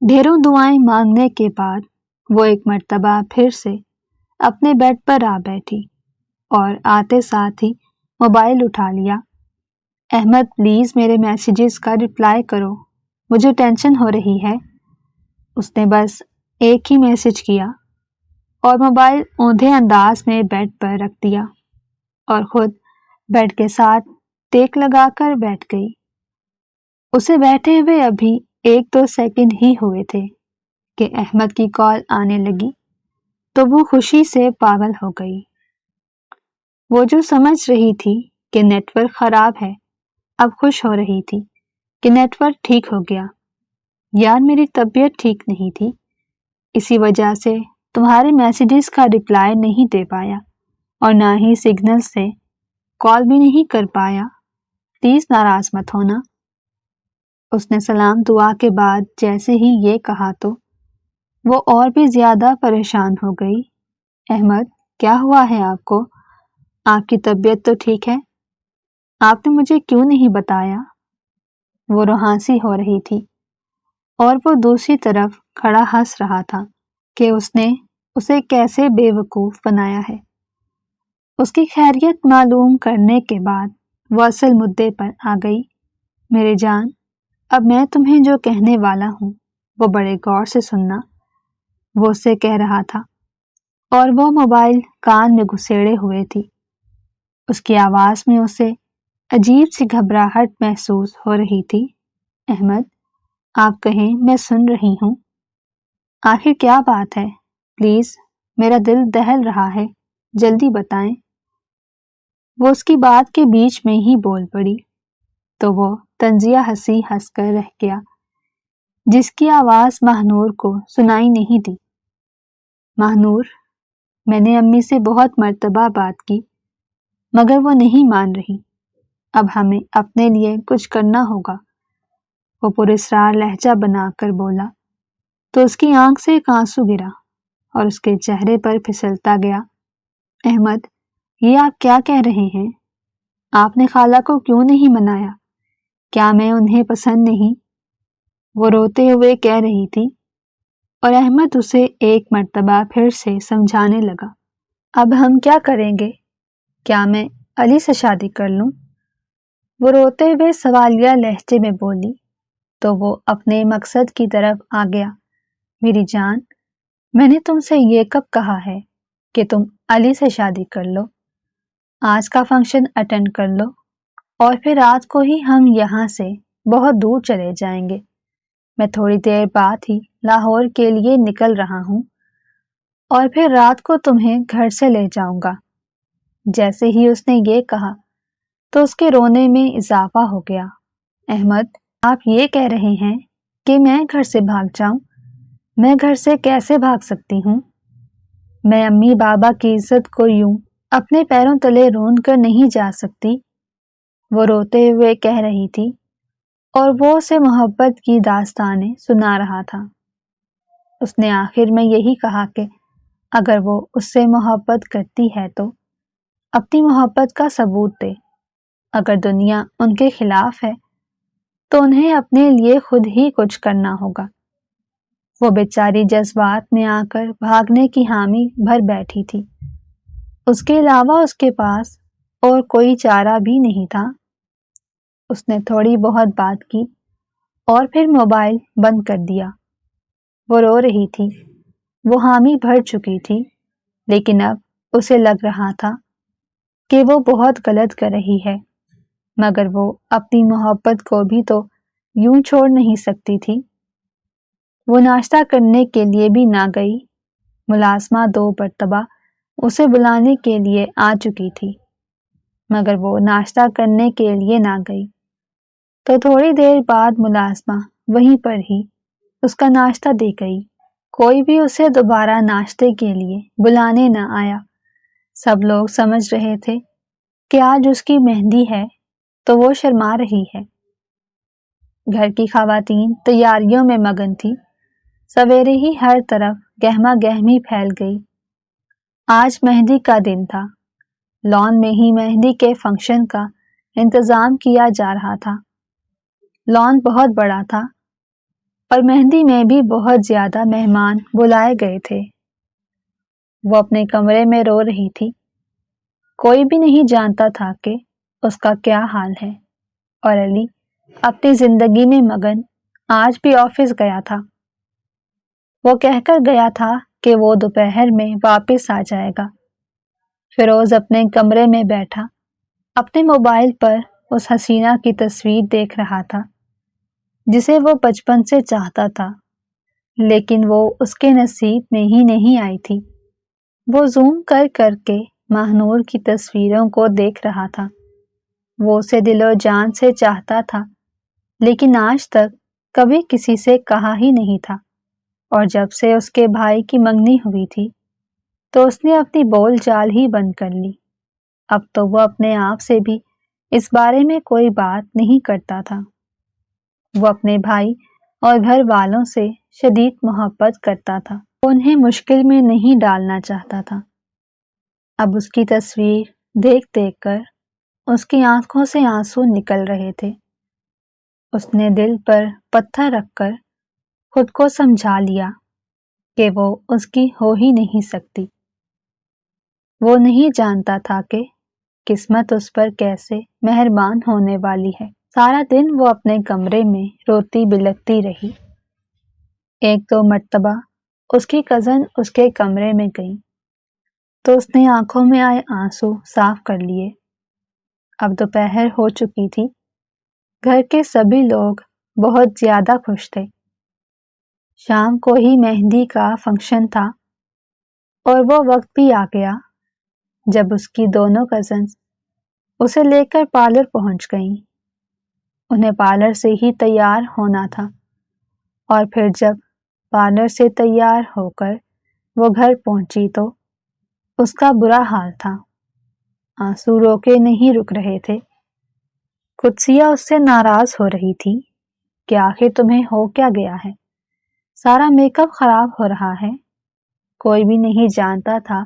ڈھیروں دعائیں مانگنے کے بعد وہ ایک مرتبہ پھر سے اپنے بیڈ پر آ بیٹھی اور آتے ساتھ ہی موبائل اٹھا لیا۔ احمد پلیز میرے میسیجز کا رپلائی کرو، مجھے ٹینشن ہو رہی ہے۔ اس نے بس ایک ہی میسیج کیا اور موبائل اوندھے انداز میں بیڈ پر رکھ دیا اور خود بیڈ کے ساتھ ٹیک لگا کر بیٹھ گئی۔ اسے بیٹھے ہوئے ابھی 1-2 سیکنڈ ہی ہوئے تھے کہ احمد کی کال آنے لگی تو وہ خوشی سے پاگل ہو گئی۔ وہ جو سمجھ رہی تھی کہ نیٹ ورک خراب ہے، اب خوش ہو رہی تھی کہ نیٹ ورک ٹھیک ہو گیا۔ یار میری طبیعت ٹھیک نہیں تھی، اسی وجہ سے تمہارے میسیجز کا رپلائی نہیں دے پایا اور نہ ہی سگنل سے کال بھی نہیں کر پایا، پلیز ناراض مت ہونا۔ اس نے سلام دعا کے بعد جیسے ہی یہ کہا تو وہ اور بھی زیادہ پریشان ہو گئی۔ احمد کیا ہوا ہے آپ کو؟ آپ کی طبیعت تو ٹھیک ہے؟ آپ نے مجھے کیوں نہیں بتایا؟ وہ روحانسی ہو رہی تھی اور وہ دوسری طرف کھڑا ہنس رہا تھا کہ اس نے اسے کیسے بے وقوف بنایا ہے۔ اس کی خیریت معلوم کرنے کے بعد وہ اصل مدعے پر آ گئی۔ میرے جان، اب میں تمہیں جو کہنے والا ہوں وہ بڑے غور سے سننا، وہ اسے کہہ رہا تھا اور وہ موبائل کان میں گھسیڑے ہوئے تھی۔ اس کی آواز میں اسے عجیب سی گھبراہٹ محسوس ہو رہی تھی۔ احمد آپ کہیں، میں سن رہی ہوں۔ آخر کیا بات ہے؟ پلیز، میرا دل دہل رہا ہے، جلدی بتائیں۔ وہ اس کی بات کے بیچ میں ہی بول پڑی تو وہ طنزیہ ہنسی ہنس کر رہ گیا جس کی آواز ماہنور کو سنائی نہیں دی۔ ماہنور، میں نے امی سے بہت مرتبہ بات کی مگر وہ نہیں مان رہی، اب ہمیں اپنے لیے کچھ کرنا ہوگا، وہ پراسرار لہجہ بنا کر بولا تو اس کی آنکھ سے ایک آنسو گرا اور اس کے چہرے پر پھسلتا گیا۔ احمد یہ آپ کیا کہہ رہے ہیں؟ آپ نے خالہ کو کیوں نہیں منایا؟ کیا میں انہیں پسند نہیں؟ وہ روتے ہوئے کہہ رہی تھی اور احمد اسے ایک مرتبہ پھر سے سمجھانے لگا۔ اب ہم کیا کریں گے؟ کیا میں علی سے شادی کر لوں؟ وہ روتے ہوئے سوالیہ لہجے میں بولی تو وہ اپنے مقصد کی طرف آ گیا۔ میری جان، میں نے تم سے یہ کب کہا ہے کہ تم علی سے شادی کر لو؟ آج کا فنکشن اٹینڈ کر لو اور پھر رات کو ہی ہم یہاں سے بہت دور چلے جائیں گے۔ میں تھوڑی دیر بعد ہی لاہور کے لیے نکل رہا ہوں اور پھر رات کو تمہیں گھر سے لے جاؤں گا۔ جیسے ہی اس نے یہ کہا تو اس کے رونے میں اضافہ ہو گیا۔ احمد، آپ یہ کہہ رہے ہیں کہ میں گھر سے بھاگ جاؤں؟ میں گھر سے کیسے بھاگ سکتی ہوں؟ میں امی بابا کی عزت کو یوں اپنے پیروں تلے رون کر نہیں جا سکتی، وہ روتے ہوئے کہہ رہی تھی، اور وہ اسے محبت کی داستانیں سنا رہا تھا۔ اس نے آخر میں یہی کہا کہ اگر وہ اس سے محبت کرتی ہے تو اپنی محبت کا ثبوت دے، اگر دنیا ان کے خلاف ہے تو انہیں اپنے لیے خود ہی کچھ کرنا ہوگا۔ وہ بیچاری جذبات میں آ کر بھاگنے کی حامی بھر بیٹھی تھی۔ اس کے علاوہ اس کے پاس اور کوئی چارہ بھی نہیں تھا۔ اس نے تھوڑی بہت بات کی اور پھر موبائل بند کر دیا۔ وہ رو رہی تھی، وہ حامی بھر چکی تھی، لیکن اب اسے لگ رہا تھا کہ وہ بہت غلط کر رہی ہے، مگر وہ اپنی محبت کو بھی تو یوں چھوڑ نہیں سکتی تھی۔ وہ ناشتہ کرنے کے لیے بھی نہ گئی۔ ملازمہ 2 مرتبہ اسے بلانے کے لیے آ چکی تھی، مگر وہ ناشتہ کرنے کے لیے نہ گئی۔ تو تھوڑی دیر بعد ملازمہ وہیں پر ہی اس کا ناشتہ دے گئی۔ کوئی بھی اسے دوبارہ ناشتے کے لیے بلانے نہ آیا۔ سب لوگ سمجھ رہے تھے کہ آج اس کی مہندی ہے تو وہ شرما رہی ہے۔ گھر کی خواتین تیاریوں میں مگن تھی۔ سویرے ہی ہر طرف گہما گہمی پھیل گئی۔ آج مہندی کا دن تھا۔ لان میں ہی مہندی کے فنکشن کا انتظام کیا جا رہا تھا۔ لان بہت بڑا تھا اور مہندی میں بھی بہت زیادہ مہمان بلائے گئے تھے۔ وہ اپنے کمرے میں رو رہی تھی۔ کوئی بھی نہیں جانتا تھا کہ اس کا کیا حال ہے، اور علی اپنی زندگی میں مگن آج بھی آفس گیا تھا۔ وہ کہہ کر گیا تھا کہ وہ دوپہر میں واپس آ جائے گا۔ فیروز اپنے کمرے میں بیٹھا اپنے موبائل پر اس حسینہ کی تصویر دیکھ رہا تھا جسے وہ بچپن سے چاہتا تھا، لیکن وہ اس کے نصیب میں ہی نہیں آئی تھی۔ وہ زوم کر کر کے ماہ نور کی تصویروں کو دیکھ رہا تھا۔ وہ اسے دل و جان سے چاہتا تھا، لیکن آج تک کبھی کسی سے کہا ہی نہیں تھا، اور جب سے اس کے بھائی کی منگنی ہوئی تھی تو اس نے اپنی بول چال ہی بند کر لی۔ اب تو وہ اپنے آپ سے بھی اس بارے میں کوئی بات نہیں کرتا تھا۔ وہ اپنے بھائی اور گھر والوں سے شدید محبت کرتا تھا، وہ انہیں مشکل میں نہیں ڈالنا چاہتا تھا۔ اب اس کی تصویر دیکھ دیکھ کر اس کی آنکھوں سے آنسو نکل رہے تھے۔ اس نے دل پر پتھر رکھ کر خود کو سمجھا لیا کہ وہ اس کی ہو ہی نہیں سکتی۔ وہ نہیں جانتا تھا کہ قسمت اس پر کیسے مہربان ہونے والی ہے۔ سارا دن وہ اپنے کمرے میں روتی بلکتی رہی۔ 1-2 مرتبہ اس کی کزن اس کے کمرے میں گئی تو اس نے آنکھوں میں آئے آنسو صاف کر لیے۔ اب دوپہر ہو چکی تھی۔ گھر کے سبھی لوگ بہت زیادہ خوش تھے۔ شام کو ہی مہندی کا فنکشن تھا اور وہ وقت بھی آ گیا جب اس کی دونوں کزنز اسے لے کر پارلر پہنچ گئیں۔ انہیں پارلر سے ہی تیار ہونا تھا، اور پھر جب پارلر سے تیار ہو کر وہ گھر پہنچی تو اس کا برا حال تھا۔ آنسو روکے نہیں رک رہے تھے۔ قدسیہ اس سے ناراض ہو رہی تھی کہ آخر تمہیں ہو کیا گیا ہے؟ سارا میک اپ خراب ہو رہا ہے۔ کوئی بھی نہیں جانتا تھا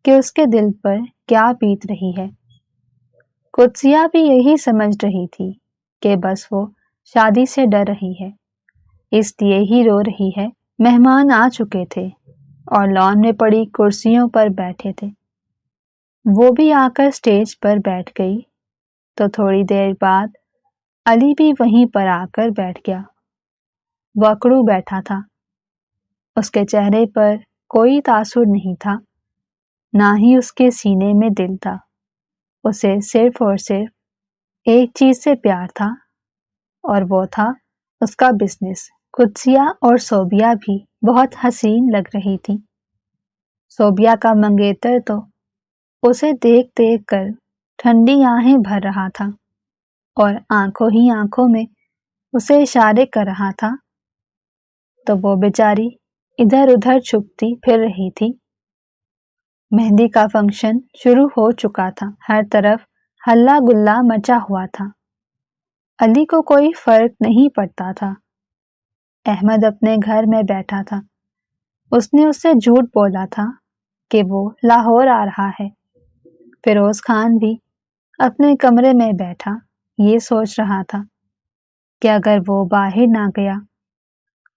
کہ اس کے دل پر کیا بیت رہی ہے۔ قدسیہ بھی یہی سمجھ رہی تھی کہ بس وہ شادی سے ڈر رہی ہے، اس لیے ہی رو رہی ہے۔ مہمان آ چکے تھے اور لان میں پڑی کرسیوں پر بیٹھے تھے۔ وہ بھی آ کر اسٹیج پر بیٹھ گئی تو تھوڑی دیر بعد علی بھی وہیں پر آ کر بیٹھ گیا۔ وہ اکڑو بیٹھا تھا۔ اس کے چہرے پر کوئی تاثر نہیں تھا، نہ ہی اس کے سینے میں دل تھا۔ اسے صرف اور صرف ایک چیز سے پیار تھا، اور وہ تھا اس کا بزنس۔ قدسیہ اور صوبیہ بھی بہت حسین لگ رہی تھی۔ صوبیہ کا منگیتر تو اسے دیکھ دیکھ کر ٹھنڈی آہیں بھر رہا تھا اور آنکھوں ہی آنکھوں میں اسے اشارے کر رہا تھا تو وہ بیچاری ادھر ادھر چھپتی پھر رہی تھی۔ مہندی کا فنکشن شروع ہو چکا تھا، ہر طرف ہلا گلا مچا ہوا تھا۔ علی کو کوئی فرق نہیں پڑتا تھا۔ احمد اپنے گھر میں بیٹھا تھا۔ اس نے اس سے جھوٹ بولا تھا کہ وہ لاہور آ رہا ہے۔ فیروز خان بھی اپنے کمرے میں بیٹھا یہ سوچ رہا تھا کہ اگر وہ باہر نہ گیا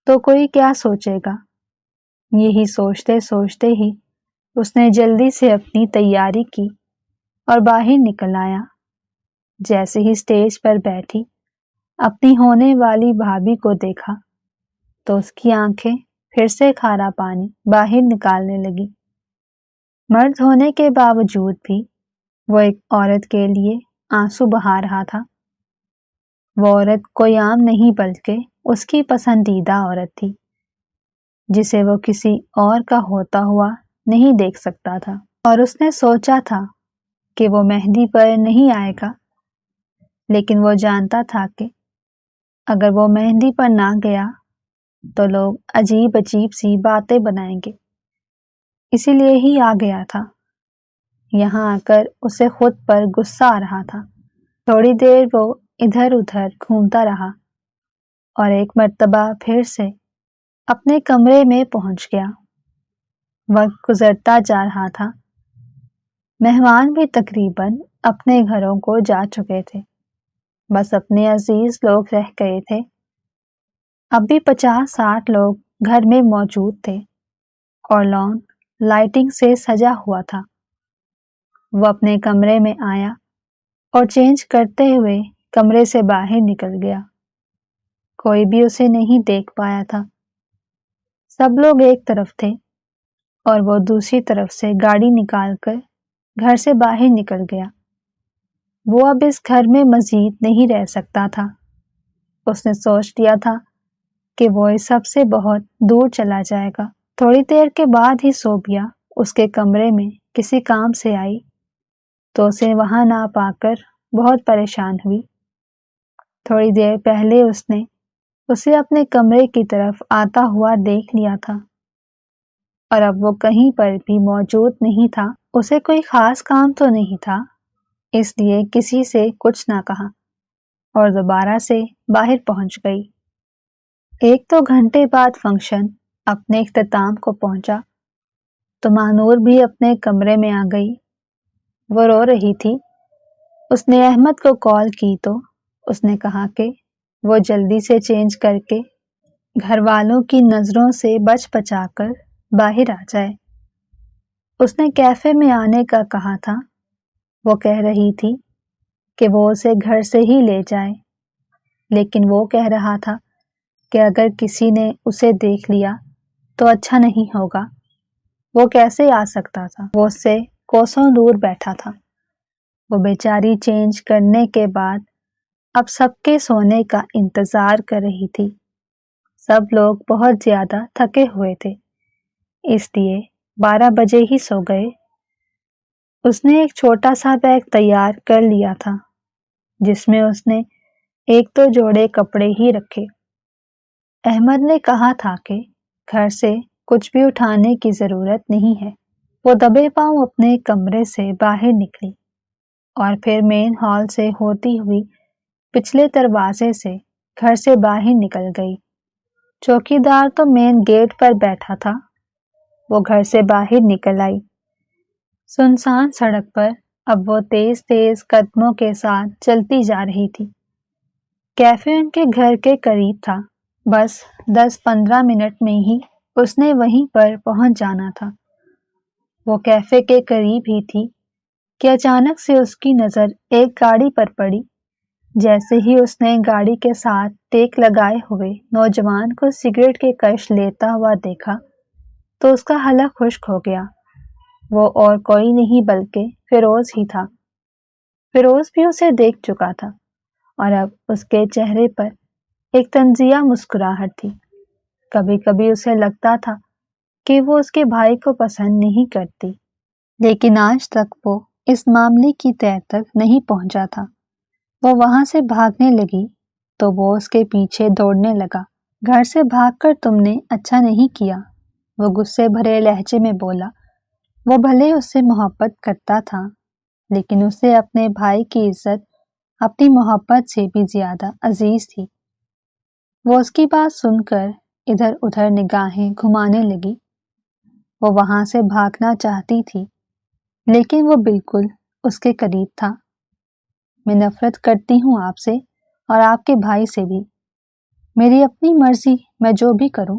تو کوئی کیا سوچے گا۔ یہی سوچتے سوچتے ہی اس نے جلدی سے اپنی تیاری کی اور باہر نکل آیا۔ جیسے ہی اسٹیج پر بیٹھی اپنی ہونے والی بھابھی کو دیکھا تو اس کی آنکھیں پھر سے کھارا پانی باہر نکالنے لگی۔ مرد ہونے کے باوجود بھی وہ ایک عورت کے لیے آنسو بہا رہا تھا۔ وہ عورت کوئی عام نہیں بلکہ اس کی پسندیدہ عورت تھی جسے وہ کسی اور کا ہوتا ہوا نہیں دیکھ سکتا تھا، اور اس نے سوچا تھا کہ وہ مہندی پر نہیں آئے گا، لیکن وہ جانتا تھا کہ اگر وہ مہندی پر نہ گیا تو لوگ عجیب عجیب سی باتیں بنائیں گے، اسی لیے ہی آ گیا تھا۔ یہاں آ کر اسے خود پر غصہ آ رہا تھا۔ تھوڑی دیر وہ ادھر ادھر گھومتا رہا اور ایک مرتبہ پھر سے اپنے کمرے میں پہنچ گیا۔ وقت گزرتا جا رہا تھا۔ مہمان بھی تقریباً اپنے گھروں کو جا چکے تھے، بس اپنے عزیز لوگ رہ گئے تھے۔ اب بھی 50-60 لوگ گھر میں موجود تھے اور لان لائٹنگ سے سجا ہوا تھا۔ وہ اپنے کمرے میں آیا اور چینج کرتے ہوئے کمرے سے باہر نکل گیا۔ کوئی بھی اسے نہیں دیکھ پایا تھا۔ سب لوگ ایک طرف تھے اور وہ دوسری طرف سے گاڑی نکال کر گھر سے باہر نکل گیا۔ وہ اب اس گھر میں مزید نہیں رہ سکتا تھا۔ اس نے سوچ لیا تھا کہ وہ اس سب سے بہت دور چلا جائے گا۔ تھوڑی دیر کے بعد ہی صوبیہ اس کے کمرے میں کسی کام سے آئی تو اسے وہاں نہ پا کر بہت پریشان ہوئی۔ تھوڑی دیر پہلے اس نے اسے اپنے کمرے کی طرف آتا ہوا دیکھ لیا تھا اور اب وہ کہیں پر بھی موجود نہیں تھا۔ اسے کوئی خاص کام تو نہیں تھا، اس لیے کسی سے کچھ نہ کہا اور دوبارہ سے باہر پہنچ گئی۔ 1-2 گھنٹے بعد فنکشن اپنے اختتام کو پہنچا تو مانور بھی اپنے کمرے میں آ گئی۔ وہ رو رہی تھی۔ اس نے احمد کو کال کی تو اس نے کہا کہ وہ جلدی سے چینج کر کے گھر والوں کی نظروں سے بچ بچا کر باہر آ جائے۔ اس نے کیفے میں آنے کا کہا تھا۔ وہ کہہ رہی تھی کہ وہ اسے گھر سے ہی لے جائے، لیکن وہ کہہ رہا تھا کہ اگر کسی نے اسے دیکھ لیا تو اچھا نہیں ہوگا۔ وہ کیسے آ سکتا تھا؟ وہ اس سے کوسوں دور بیٹھا تھا۔ وہ بیچاری چینج کرنے کے بعد اب سب کے سونے کا انتظار کر رہی تھی۔ سب لوگ بہت زیادہ تھکے ہوئے تھے، اس لیے 12 بجے ہی سو گئے۔ اس نے ایک چھوٹا سا بیگ تیار کر لیا تھا جس میں اس نے 1-2 جوڑے کپڑے ہی رکھے۔ احمد نے کہا تھا کہ گھر سے کچھ بھی اٹھانے کی ضرورت نہیں ہے۔ وہ دبے پاؤں اپنے کمرے سے باہر نکلی اور پھر مین ہال سے ہوتی ہوئی پچھلے دروازے سے گھر سے باہر نکل گئی۔ چوکیدار تو مین گیٹ پر بیٹھا تھا۔ وہ گھر سے باہر نکل آئی۔ سنسان سڑک پر اب وہ تیز تیز قدموں کے ساتھ چلتی جا رہی تھی۔ کیفے ان کے گھر کے قریب تھا، بس 10-15 منٹ میں ہی اس نے وہیں پر پہنچ جانا تھا۔ وہ کیفے کے قریب ہی تھی کہ اچانک سے اس کی نظر ایک گاڑی پر پڑی۔ جیسے ہی اس نے گاڑی کے ساتھ ٹیک لگائے ہوئے نوجوان کو سگریٹ کے کش لیتا ہوا دیکھا تو اس کا حلق خشک ہو گیا۔ وہ اور کوئی نہیں بلکہ فیروز ہی تھا۔ فیروز بھی اسے دیکھ چکا تھا اور اب اس کے چہرے پر ایک طنزیہ مسکراہٹ تھی۔ کبھی کبھی اسے لگتا تھا کہ وہ اس کے بھائی کو پسند نہیں کرتی، لیکن آج تک وہ اس معاملے کی تہہ تک نہیں پہنچا تھا۔ وہ وہاں سے بھاگنے لگی تو وہ اس کے پیچھے دوڑنے لگا۔ گھر سے بھاگ کر تم نے اچھا نہیں کیا، وہ غصے بھرے لہجے میں بولا۔ وہ بھلے اس سے محبت کرتا تھا، لیکن اسے اپنے بھائی کی عزت اپنی محبت سے بھی زیادہ عزیز تھی۔ وہ اس کی بات سن کر ادھر ادھر نگاہیں گھمانے لگی۔ وہ وہاں سے بھاگنا چاہتی تھی، لیکن وہ بالکل اس کے قریب تھا۔ میں نفرت کرتی ہوں آپ سے اور آپ کے بھائی سے بھی۔ میری اپنی مرضی، میں جو بھی کروں۔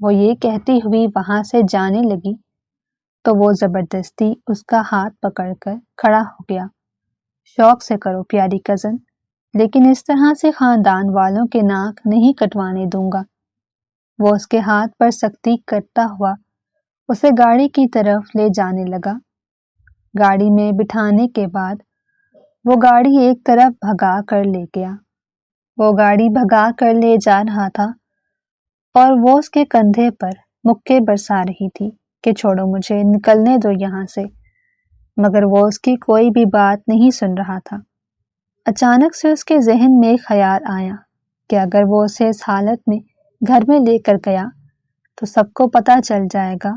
وہ یہ کہتی ہوئی وہاں سے جانے لگی تو وہ زبردستی اس کا ہاتھ پکڑ کر کھڑا ہو گیا۔ شوق سے کرو پیاری کزن، لیکن اس طرح سے خاندان والوں کے ناک نہیں کٹوانے دوں گا۔ وہ اس کے ہاتھ پر سختی کرتا ہوا اسے گاڑی کی طرف لے جانے لگا۔ گاڑی میں بٹھانے کے بعد وہ گاڑی ایک طرف بھگا کر لے گیا۔ وہ گاڑی بھگا کر لے جا رہا تھا اور وہ اس کے کندھے پر مکے برسا رہی تھی کہ چھوڑو مجھے، نکلنے دو یہاں سے، مگر وہ اس کی کوئی بھی بات نہیں سن رہا تھا۔ اچانک سے اس کے ذہن میں خیال آیا کہ اگر وہ اسے اس حالت میں گھر میں لے کر گیا تو سب کو پتہ چل جائے گا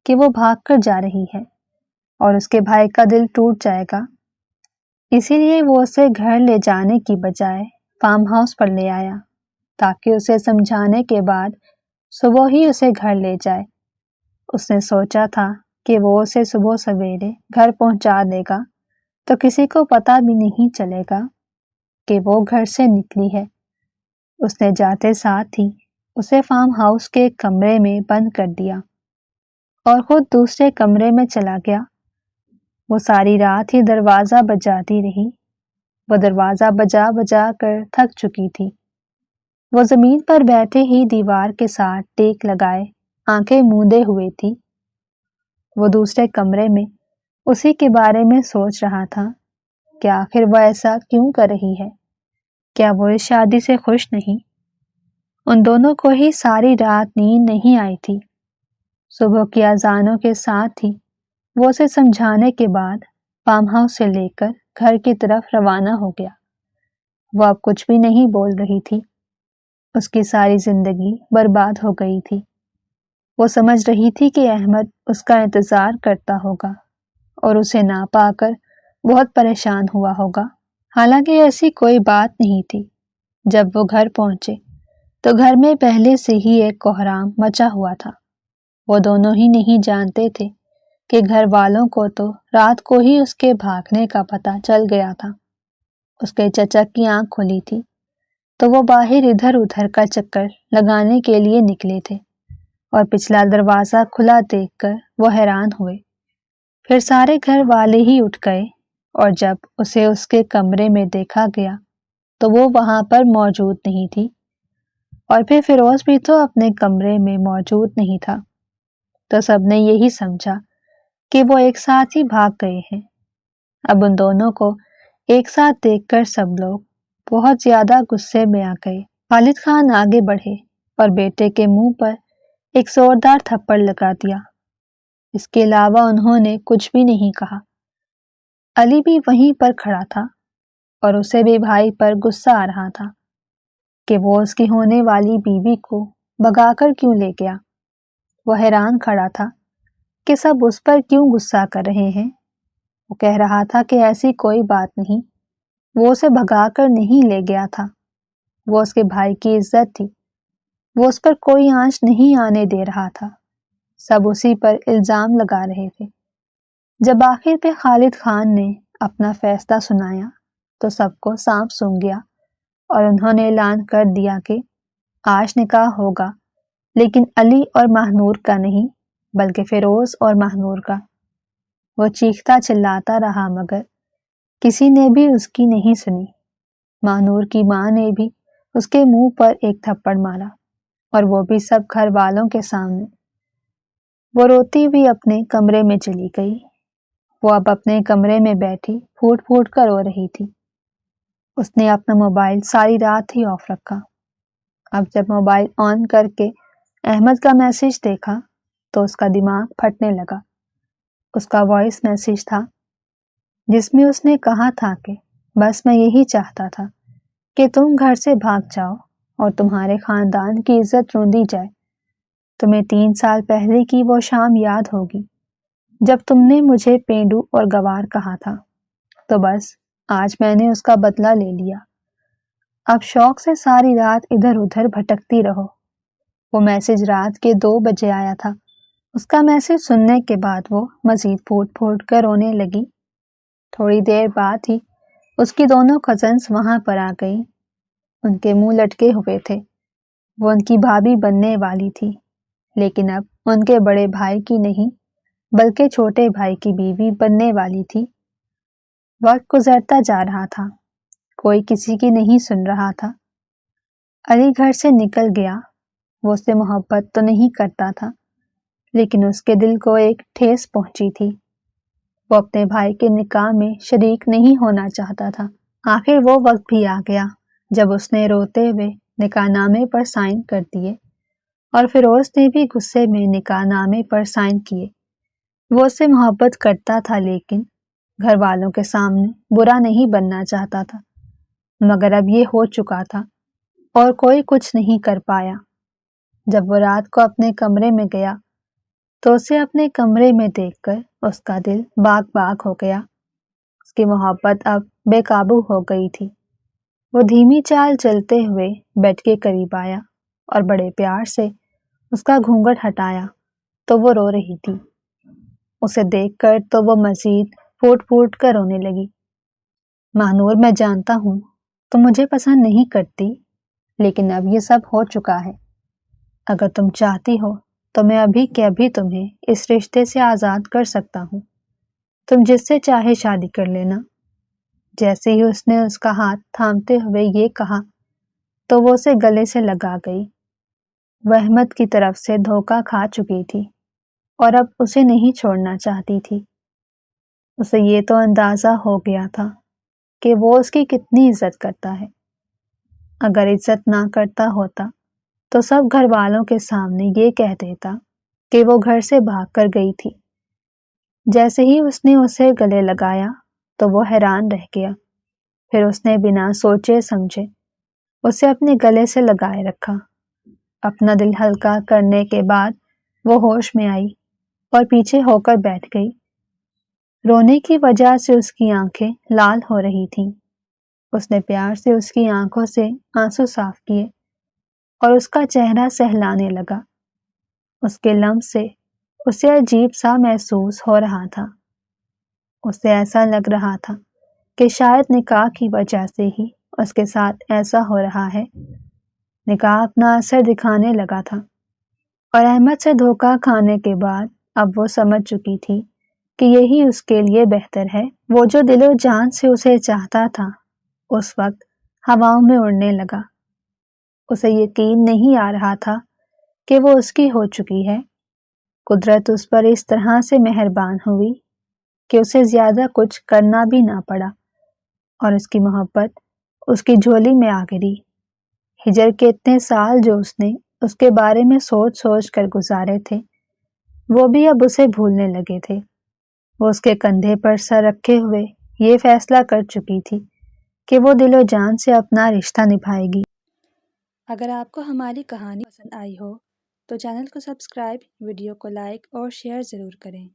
کہ وہ بھاگ کر جا رہی ہے اور اس کے بھائی کا دل ٹوٹ جائے گا۔ اسی لیے وہ اسے گھر لے جانے کی بجائے فارم ہاؤس پر لے آیا تاکہ اسے سمجھانے کے بعد صبح ہی اسے گھر لے جائے۔ اس نے سوچا تھا کہ وہ اسے صبح سویرے گھر پہنچا دے گا تو کسی کو پتہ بھی نہیں چلے گا کہ وہ گھر سے نکلی ہے۔ اس نے جاتے ساتھ ہی اسے فارم ہاؤس کے کمرے میں بند کر دیا اور خود دوسرے کمرے میں چلا گیا۔ وہ ساری رات ہی دروازہ بجاتی رہی۔ وہ دروازہ بجا بجا کر تھک چکی تھی۔ وہ زمین پر بیٹھے ہی دیوار کے ساتھ ٹیک لگائے آنکھیں موندے ہوئے تھی۔ وہ دوسرے کمرے میں اسی کے بارے میں سوچ رہا تھا کہ آخر وہ ایسا کیوں کر رہی ہے؟ کیا وہ اس شادی سے خوش نہیں؟ ان دونوں کو ہی ساری رات نیند نہیں آئی تھی۔ صبح کی اذانوں کے ساتھ ہی وہ اسے سمجھانے کے بعد فارم ہاؤس سے لے کر گھر کی طرف روانہ ہو گیا۔ وہ اب کچھ بھی نہیں بول رہی تھی۔ اس کی ساری زندگی برباد ہو گئی تھی۔ وہ سمجھ رہی تھی کہ احمد اس کا انتظار کرتا ہوگا اور اسے نہ پا کر بہت پریشان ہوا ہوگا، حالانکہ ایسی کوئی بات نہیں تھی۔ جب وہ گھر پہنچے تو گھر میں پہلے سے ہی ایک کوہرام مچا ہوا تھا۔ وہ دونوں ہی نہیں جانتے تھے کہ گھر والوں کو تو رات کو ہی اس کے بھاگنے کا پتہ چل گیا تھا۔ اس کے چچا کی آنکھ کھلی تھی تو وہ باہر ادھر ادھر کا چکر لگانے کے لیے نکلے تھے اور پچھلا دروازہ کھلا دیکھ کر وہ حیران ہوئے۔ پھر سارے گھر والے ہی اٹھ گئے اور جب اسے اس کے کمرے میں دیکھا گیا تو وہ وہاں پر موجود نہیں تھی، اور پھر فیروز بھی تو اپنے کمرے میں موجود نہیں تھا۔ تو سب نے یہی سمجھا کہ وہ ایک ساتھ ہی بھاگ گئے ہیں۔ اب ان دونوں کو ایک ساتھ دیکھ کر سب لوگ بہت زیادہ غصے میں آ گئے۔ خالد خان آگے بڑھے اور بیٹے کے منہ پر ایک زوردار تھپڑ لگا دیا۔ اس کے علاوہ انہوں نے کچھ بھی نہیں کہا۔ علی بھی وہیں پر کھڑا تھا اور اسے بھی بھائی پر غصہ آ رہا تھا کہ وہ اس کی ہونے والی بیوی کو بھگا کر کیوں لے گیا۔ وہ حیران کھڑا تھا کہ سب اس پر کیوں غصہ کر رہے ہیں۔ وہ کہہ رہا تھا کہ ایسی کوئی بات نہیں، وہ اسے بھگا کر نہیں لے گیا تھا، وہ اس کے بھائی کی عزت تھی، وہ اس پر کوئی آنچ نہیں آنے دے رہا تھا۔ سب اسی پر الزام لگا رہے تھے۔ جب آخر پہ خالد خان نے اپنا فیصلہ سنایا تو سب کو سانپ سونگھ گیا اور انہوں نے اعلان کر دیا کہ آج نکاح ہوگا، لیکن علی اور ماہنور کا نہیں بلکہ فیروز اور ماہنور کا۔ وہ چیختا چلاتا رہا مگر کسی نے بھی اس کی نہیں سنی۔ ماہنور کی ماں نے بھی اس کے منہ پر ایک تھپڑ مارا اور وہ بھی سب گھر والوں کے سامنے۔ وہ روتی ہوئی اپنے کمرے میں چلی گئی۔ وہ اب اپنے کمرے میں بیٹھی پھوٹ پھوٹ کر رو رہی تھی۔ اس نے اپنا موبائل ساری رات ہی آف رکھا۔ اب جب موبائل آن کر کے احمد کا میسج دیکھا تو اس کا دماغ پھٹنے لگا۔ اس کا وائس میسج تھا، جس میں اس نے کہا تھا کہ بس میں یہی چاہتا تھا کہ تم گھر سے بھاگ جاؤ اور تمہارے خاندان کی عزت روندی جائے۔ تمہیں 3 سال پہلے کی وہ شام یاد ہوگی جب تم نے مجھے پینڈو اور گوار کہا تھا، تو بس آج میں نے اس کا بدلہ لے لیا۔ اب شوق سے ساری رات ادھر ادھر بھٹکتی رہو۔ وہ میسج رات کے 2 بجے آیا تھا۔ اس کا میسج سننے کے بعد وہ مزید پھوٹ پھوٹ کر رونے لگی۔ تھوڑی دیر بعد ہی اس کی دونوں کزنس وہاں پر آ گئیں۔ ان کے منہ لٹکے ہوئے تھے۔ وہ ان کی بھابھی بننے والی تھی، لیکن اب ان کے بڑے بھائی کی نہیں بلکہ چھوٹے بھائی کی بیوی بننے والی تھی۔ وقت گزرتا جا رہا تھا، کوئی کسی کی نہیں سن رہا تھا۔ علی گھر سے نکل گیا۔ وہ اس سے محبت تو نہیں کرتا تھا، لیکن اس کے دل کو ایک ٹھیس پہنچی تھی۔ وہ اپنے بھائی کے نکاح میں شریک نہیں ہونا چاہتا تھا۔ آخر وہ وقت بھی آ گیا جب اس نے روتے ہوئے نکاح نامے پر سائن کر دیے، اور فیروز نے بھی غصے میں نکاح نامے پر سائن کیے۔ وہ اس سے محبت کرتا تھا، لیکن گھر والوں کے سامنے برا نہیں بننا چاہتا تھا، مگر اب یہ ہو چکا تھا اور کوئی کچھ نہیں کر پایا۔ جب وہ رات کو اپنے کمرے میں گیا تو اسے اپنے کمرے میں دیکھ کر اس کا دل باغ باغ ہو گیا۔ اس کی محبت اب بے قابو ہو گئی تھی۔ وہ دھیمی چال چلتے ہوئے بیڈ کے قریب آیا اور بڑے پیار سے اس کا گھونگھٹ ہٹایا تو وہ رو رہی تھی۔ اسے دیکھ کر تو وہ مزید پھوٹ پھوٹ کر رونے لگی۔ ماہنور، میں جانتا ہوں تم مجھے پسند نہیں کرتی، لیکن اب یہ سب ہو چکا ہے۔ اگر تم چاہتی ہو تو میں ابھی کے ابھی تمہیں اس رشتے سے آزاد کر سکتا ہوں۔ تم جس سے چاہے شادی کر لینا۔ جیسے ہی اس نے اس کا ہاتھ تھامتے ہوئے یہ کہا تو وہ اسے گلے سے لگا گئی۔ وہ احمد کی طرف سے دھوکہ کھا چکی تھی اور اب اسے نہیں چھوڑنا چاہتی تھی۔ اسے یہ تو اندازہ ہو گیا تھا کہ وہ اس کی کتنی عزت کرتا ہے۔ اگر عزت نہ کرتا ہوتا تو سب گھر والوں کے سامنے یہ کہہ دیتا کہ وہ گھر سے بھاگ کر گئی تھی۔ جیسے ہی اس نے اسے گلے لگایا تو وہ حیران رہ گیا۔ پھر اس نے بنا سوچے سمجھے اسے اپنے گلے سے لگائے رکھا۔ اپنا دل ہلکا کرنے کے بعد وہ ہوش میں آئی اور پیچھے ہو کر بیٹھ گئی۔ رونے کی وجہ سے اس کی آنکھیں لال ہو رہی تھیں۔ اس نے پیار سے اس کی آنکھوں سے آنسو صاف کیے اور اس کا چہرہ سہلانے لگا۔ اس کے لمس سے اسے عجیب سا محسوس ہو رہا تھا۔ اسے ایسا لگ رہا تھا کہ شاید نکاح کی وجہ سے ہی اس کے ساتھ ایسا ہو رہا ہے۔ نکاح اپنا اثر دکھانے لگا تھا، اور احمد سے دھوکہ کھانے کے بعد اب وہ سمجھ چکی تھی کہ یہی اس کے لیے بہتر ہے۔ وہ جو دل و جان سے اسے چاہتا تھا اس وقت ہواؤں میں اڑنے لگا۔ اسے یقین نہیں آ رہا تھا کہ وہ اس کی ہو چکی ہے۔ قدرت اس پر اس طرح سے مہربان ہوئی کہ اسے زیادہ کچھ کرنا بھی نہ پڑا، اور اس کی محبت اس کی جھولی میں آ گری۔ ہجر کے اتنے سال جو اس نے اس کے بارے میں سوچ سوچ کر گزارے تھے، وہ بھی اب اسے بھولنے لگے تھے۔ وہ اس کے کندھے پر سر رکھے ہوئے یہ فیصلہ کر چکی تھی کہ وہ دل و جان سے اپنا رشتہ نبھائے گی۔ اگر آپ کو ہماری کہانی پسند آئی ہو تو چینل کو سبسکرائب، ویڈیو کو لائک اور شیئر ضرور کریں۔